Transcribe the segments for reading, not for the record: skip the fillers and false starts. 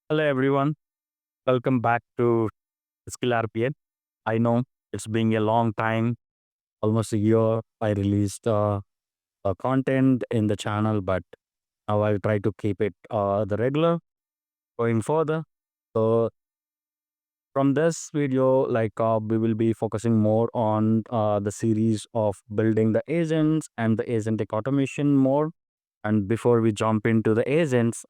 Hello, everyone. Welcome back to Skill RPA. I know it's been a long time, almost a year. I released content in the channel, but now I'll try to keep it the regular going further. So, from this video, we will be focusing more on the series of building the agents and the agentic automation more. And before we jump into the agents,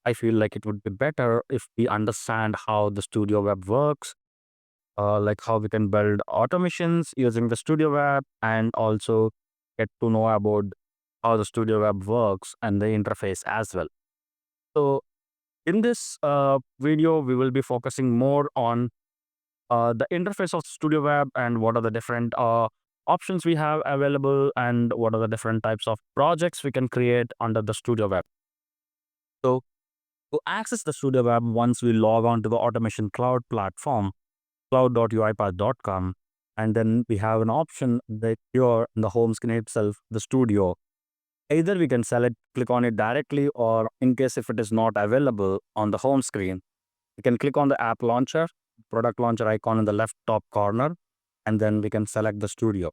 I feel like it would be better if we understand how the Studio Web works, like how we can build automations using the Studio Web, and also get to know about how the Studio Web works and the interface as well. So in this video, we will be focusing more on the interface of Studio Web and what are the different options we have available and what are the different types of projects we can create under the Studio Web. So to access the Studio Web, once we log on to the Automation Cloud platform, cloud.uipath.com, and then we have an option that here in the home screen itself, the studio. Either we can select, click on it directly, or in case if it is not available on the home screen, we can click on the app launcher, product launcher icon in the left top corner, and then we can select the studio.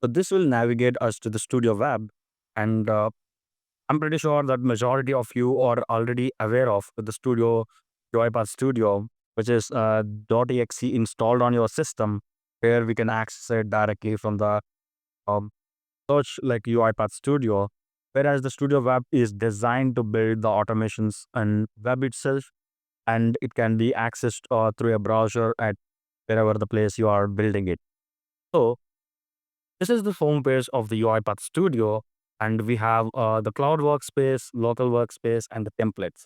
So this will navigate us to the Studio Web, and I'm pretty sure that majority of you are already aware of the Studio, UiPath Studio, which is .exe installed on your system, where we can access it directly from the um, search like UiPath Studio. Whereas the Studio Web is designed to build the automations and web itself, and it can be accessed through a browser at wherever the place you are building it. So this is the home page of the UiPath Studio, and we have the cloud workspace, local workspace, and the templates.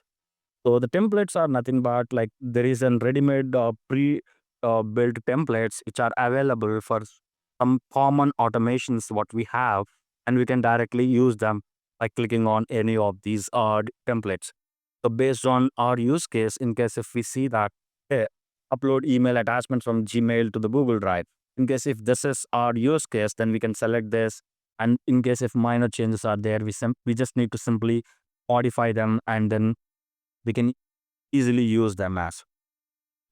So the templates are nothing but like there is a ready-made pre-built templates which are available for some common automations what we have, and we can directly use them by clicking on any of these templates. So based on our use case, in case if we see that, hey, upload email attachment from Gmail to the Google Drive. In case if this is our use case, then we can select this. And in case if minor changes are there, we just need to simply modify them, and then we can easily use them as.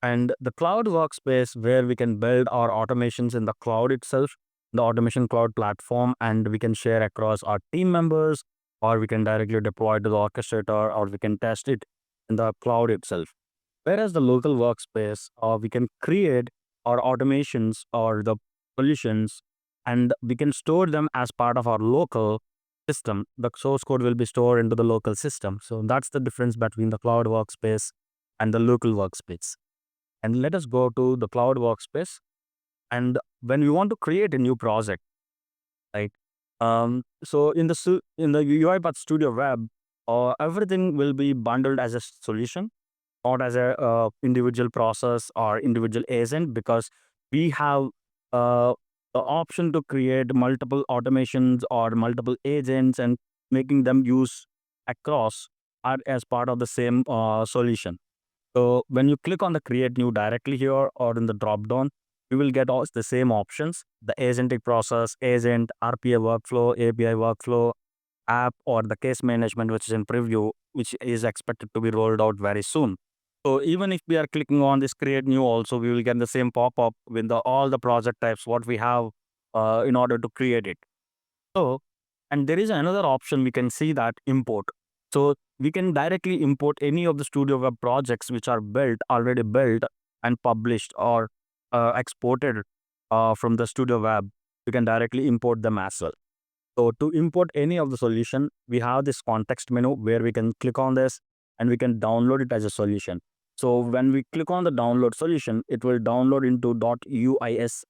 And the cloud workspace, where we can build our automations in the cloud itself, the automation cloud platform, and we can share across our team members, or we can directly deploy to the orchestrator, or we can test it in the cloud itself. Whereas the local workspace, we can create our automations or the solutions, and we can store them as part of our local system. The source code will be stored into the local system. So that's the difference between the cloud workspace and the local workspace. And let us go to the cloud workspace. And when we want to create a new project, right? So in the UiPath Studio Web, everything will be bundled as a solution, not as a individual process or individual agent, because we have the option to create multiple automations or multiple agents and making them use across are as part of the same solution. So when you click on the create new directly here or in the drop down, you will get all the same options: the agentic process, agent, RPA workflow, API workflow, app, or the case management, which is in preview, which is expected to be rolled out very soon. So even if we are clicking on this create new also, we will get the same pop-up with all the project types what we have in order to create it. So, and there is another option we can see, that import. So we can directly import any of the Studio Web projects which are already built and published or exported from the Studio Web. We can directly import them as well. So to import any of the solution, we have this context menu where we can click on this and we can download it as a solution. So when we click on the download solution, it will download into .uis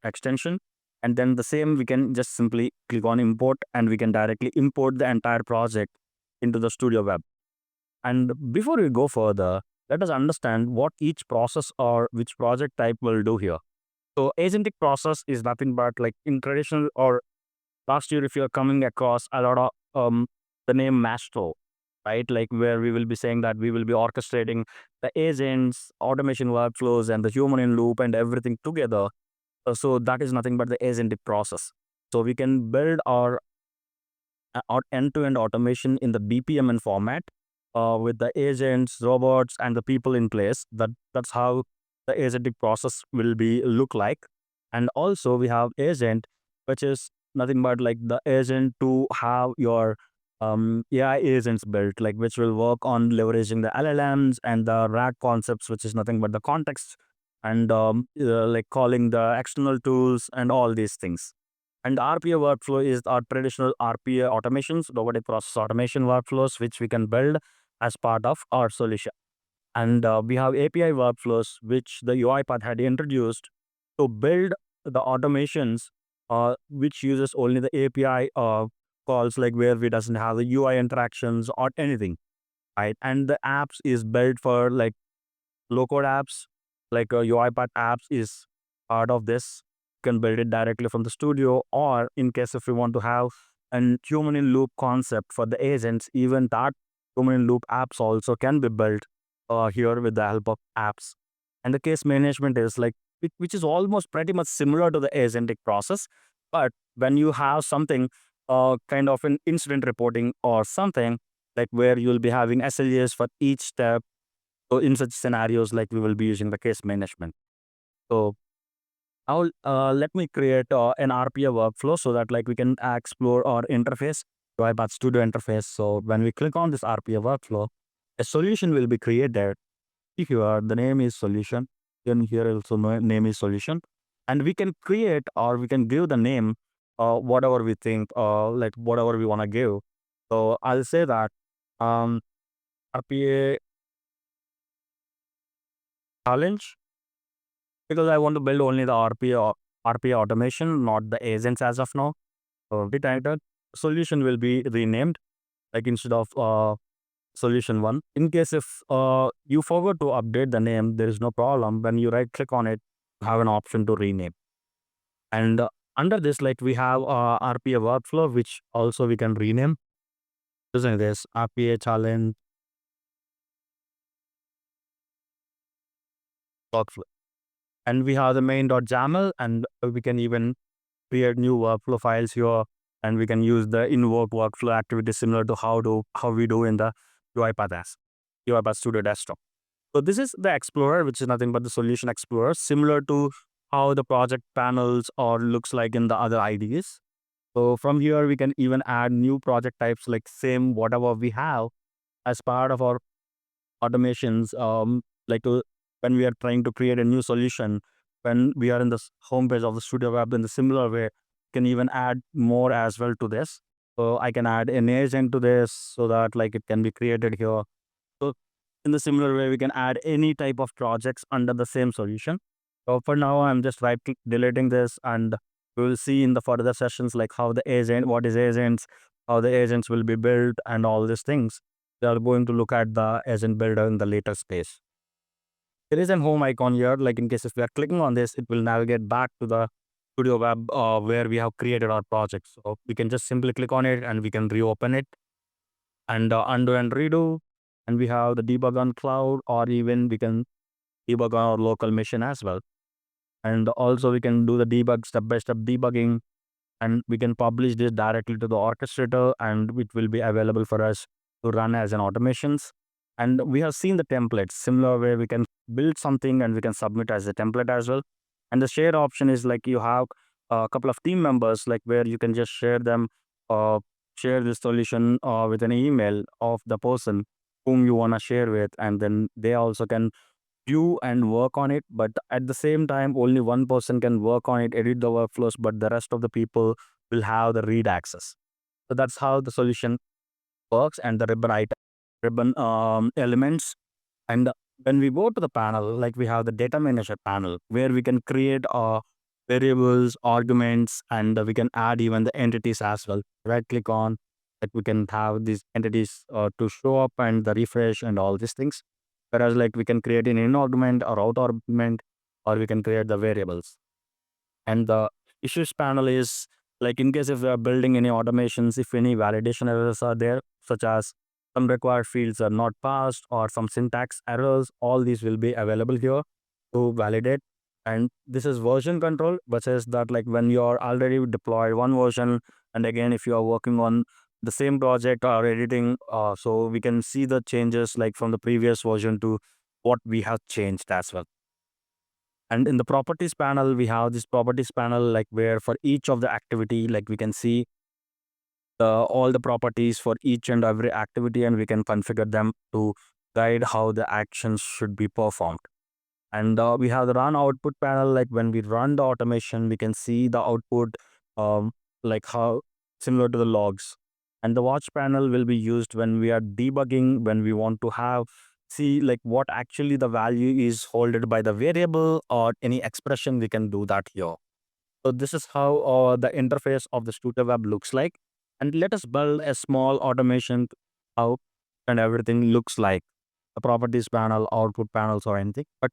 extension. And then the same, we can just simply click on import and we can directly import the entire project into the Studio Web. And before we go further, let us understand what each process or which project type will do here. So agentic process is nothing but like in traditional or last year, if you're coming across a lot of the name Mastro, right? Like where we will be saying that we will be orchestrating the agents, automation workflows, and the human in loop and everything together. So that is nothing but the agentic process. So we can build our end-to-end automation in the BPMN format, with the agents, robots, and the people in place. That's how the agentic process will be look like. And also we have agent, which is nothing but like the agent to have your AI agents built, like which will work on leveraging the LLMs and the RAG concepts, which is nothing but the context and like calling the external tools and all these things. And RPA workflow is our traditional RPA automations, robotic process automation workflows, which we can build as part of our solution. And we have API workflows, which the UiPath had introduced to build the automations, which uses only the API calls, like where we doesn't have the UI interactions or anything, right? And the apps is built for like low code apps, like UiPath apps is part of this. You can build it directly from the studio, or in case if you want to have an human in loop concept for the agents, even that human in loop apps also can be built here with the help of apps. And the case management is like, which is almost pretty much similar to the agentic process. But when you have something kind of an incident reporting or something, like where you'll be having SLAs for each step, so in such scenarios, like we will be using the case management. So now let me create an RPA workflow so that like we can explore our interface, UiPath Studio interface. So when we click on this RPA workflow, a solution will be created. Here, the name is solution. Then here also name is solution. And we can create or we can give the name whatever we think, like whatever we want to give. So I'll say that RPA challenge, because I want to build only the RPA automation, not the agents as of now. So the title solution will be renamed, like instead of solution one. In case if you forgot to update the name, there is no problem. When you right click on it, you have an option to rename. And under this, like we have RPA workflow, which also we can rename using this RPA challenge workflow. And we have the main.yaml, and we can even create new workflow files here, and we can use the invoke workflow activity similar to how we do in the UiPath Studio Desktop. So this is the Explorer, which is nothing but the solution explorer, similar to how the project panels or looks like in the other IDEs. So from here, we can even add new project types, like same whatever we have as part of our automations. Like when we are trying to create a new solution, when we are in the homepage of the Studio Web, in the similar way, can even add more as well to this. So I can add an agent to this so that like it can be created here. So in the similar way, we can add any type of projects under the same solution. So for now, I'm just right click deleting this, and we will see in the further sessions like how the agent, what is agents, how the agents will be built, and all these things. We are going to look at the agent builder in the later space. There is an home icon here, like in case if we are clicking on this, it will navigate back to the Studio Web where we have created our project. So we can just simply click on it and we can reopen it and undo and redo. And we have the debug on cloud, or even we can debug on our local machine as well. And also we can do the debug step-by-step debugging, and we can publish this directly to the orchestrator, and it will be available for us to run as an automations. And we have seen the templates, similar way we can build something and we can submit as a template as well. And the share option is like you have a couple of team members, like where you can just share them, share this solution with an email of the person whom you want to share with, and then they also can view and work on it. But at the same time, only one person can work on it, edit the workflows, but the rest of the people will have the read access. So that's how the solution works, and the ribbon elements. And when we go to the panel, like we have the data manager panel where we can create variables, arguments, and we can add even the entities as well. Right click on, like we can have these entities to show up and the refresh and all these things. Whereas like we can create an in argument or out argument, or we can create the variables. And the issues panel is like in case if we are building any automations, if any validation errors are there, such as some required fields are not passed or some syntax errors, all these will be available here to validate. And this is version control, which is that like when you're already deployed one version, and again if you are working on the same project or editing. So we can see the changes like from the previous version to what we have changed as well. And in the properties panel, we have this properties panel, like where for each of the activity, like we can see all the properties for each and every activity, and we can configure them to guide how the actions should be performed. And we have the run output panel, like when we run the automation, we can see the output, um, like how similar to the logs. And the watch panel will be used when we are debugging, when we want to have see like what actually the value is holded by the variable or any expression. We can do that here. So this is how the interface of the Studio Web looks like. And let us build a small automation how and everything looks like the properties panel, output panels, or anything. But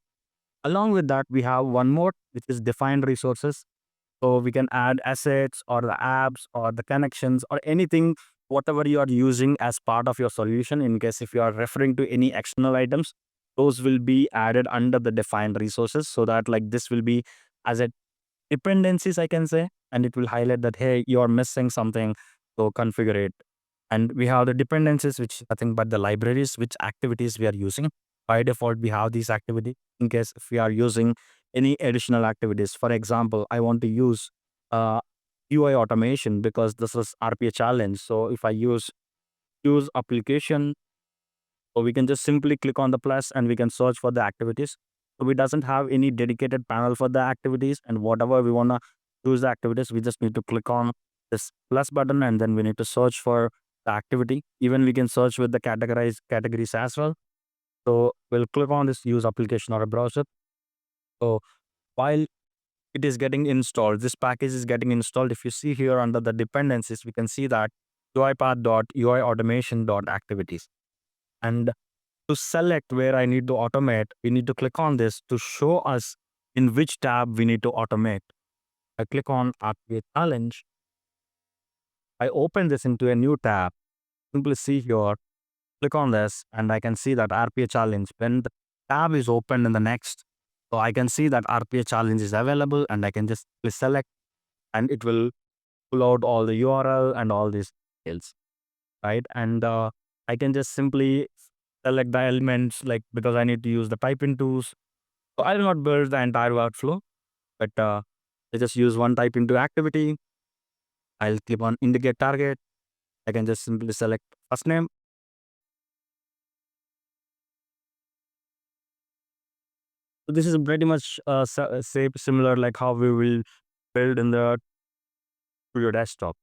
along with that, we have one more, which is defined resources. So we can add assets or the apps or the connections or anything, whatever you are using as part of your solution. In case if you are referring to any external items, those will be added under the defined resources, so that like this will be as a dependencies, I can say, and it will highlight that, hey, you're missing something, so configure it. And we have the dependencies, which nothing but the libraries, which activities we are using. By default, we have these activity. In case if we are using any additional activities, for example, I want to use uh, UI automation because this is RPA challenge. So if I use application, so we can just simply click on the plus and we can search for the activities. So we doesn't have any dedicated panel for the activities, and whatever we want to choose the activities, we just need to click on this plus button and then we need to search for the activity. Even we can search with the categories as well. So we'll click on this use application or a browser. So while it is getting installed, this package is getting installed. If you see here under the dependencies, we can see that UiPath.UI And to select where I need to automate, we need to click on this to show us in which tab we need to automate. I click on RPA challenge. I open this into a new tab. Simply see here, click on this, and I can see that RPA challenge. When the tab is opened in the next, so I can see that RPA challenge is available, and I can just select, and it will pull out all the URL and all these details, right? And I can just simply select the elements, like because I need to use the typing tools. So I will not build the entire workflow, but I just use one type into activity. I'll click on indicate target. I can just simply select first name. So this is pretty much similar like how we will build in the Studio desktop.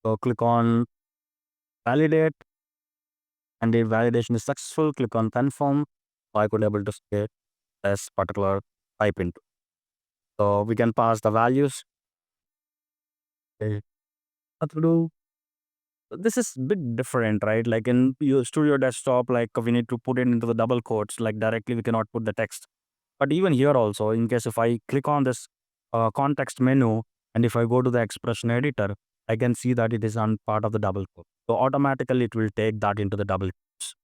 So click on validate, and if validation is successful, click on confirm. So I could able to state this particular type into. So we can pass the values. Okay. What to do? This is a bit different, right? Like in your Studio desktop, like we need to put it into the double quotes, like directly we cannot put the text. But even here also, in case if I click on this context menu, and if I go to the expression editor, I can see that it is on part of the double quote. So automatically it will take that into the double quotes.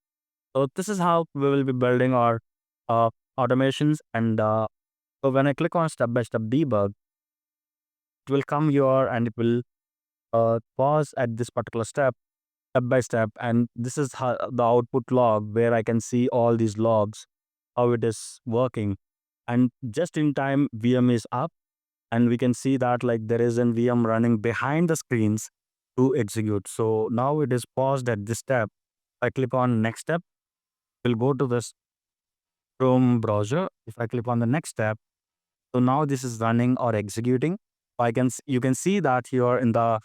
So this is how we will be building our uh, automations. And so when I click on step-by-step debug, it will come here and it will pause at this particular step by step, and this is how the output log, where I can see all these logs, how it is working. And just in time VM is up, and we can see that like there is an VM running behind the screens to execute. So now it is paused at this step. I click on next step, we'll go to this Chrome browser. If I click on the next step, so now this is running or executing. You can see that here in the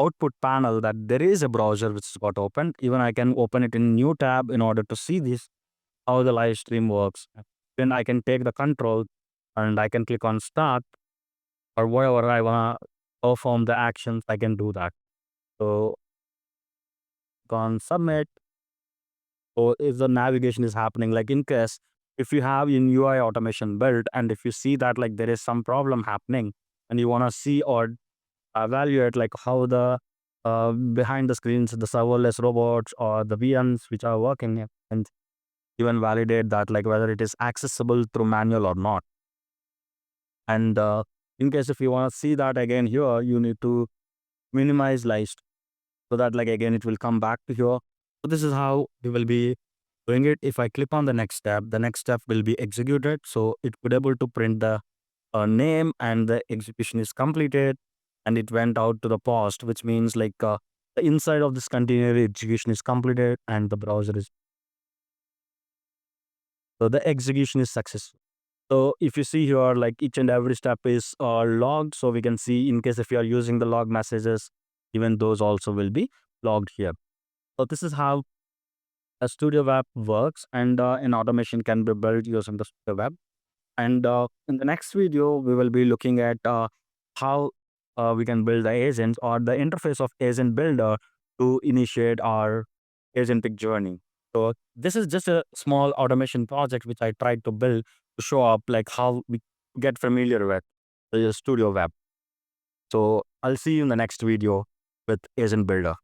output panel that there is a browser which got opened. Even I can open it in new tab in order to see this, how the live stream works. Then I can take the control and I can click on start, or whatever I want to perform the actions, I can do that. So click on submit. So if the navigation is happening, like in case if you have in UI automation built, and if you see that like there is some problem happening and you want to see or evaluate like how the behind the screens, the serverless robots or the VMs which are working, and even validate that like whether it is accessible through manual or not. And in case if you want to see that again here, you need to minimize list, so that like again it will come back to here. So this is how we will be doing it. If I click on the next step will be executed. So it would able to print the name and the execution is completed, and it went out to the post, which means like the inside of this container execution is completed and the browser is, so the execution is successful. So if you see here, like each and every step is logged. So we can see in case if you are using the log messages, even those also will be logged here. So this is how a Studio Web works, and an automation can be built using the Studio Web. And in the next video, we will be looking at how we can build the agent or the interface of agent builder to initiate our agentic journey. So this is just a small automation project which I tried to build to show up like how we get familiar with the Studio Web. So I'll see you in the next video with agent builder.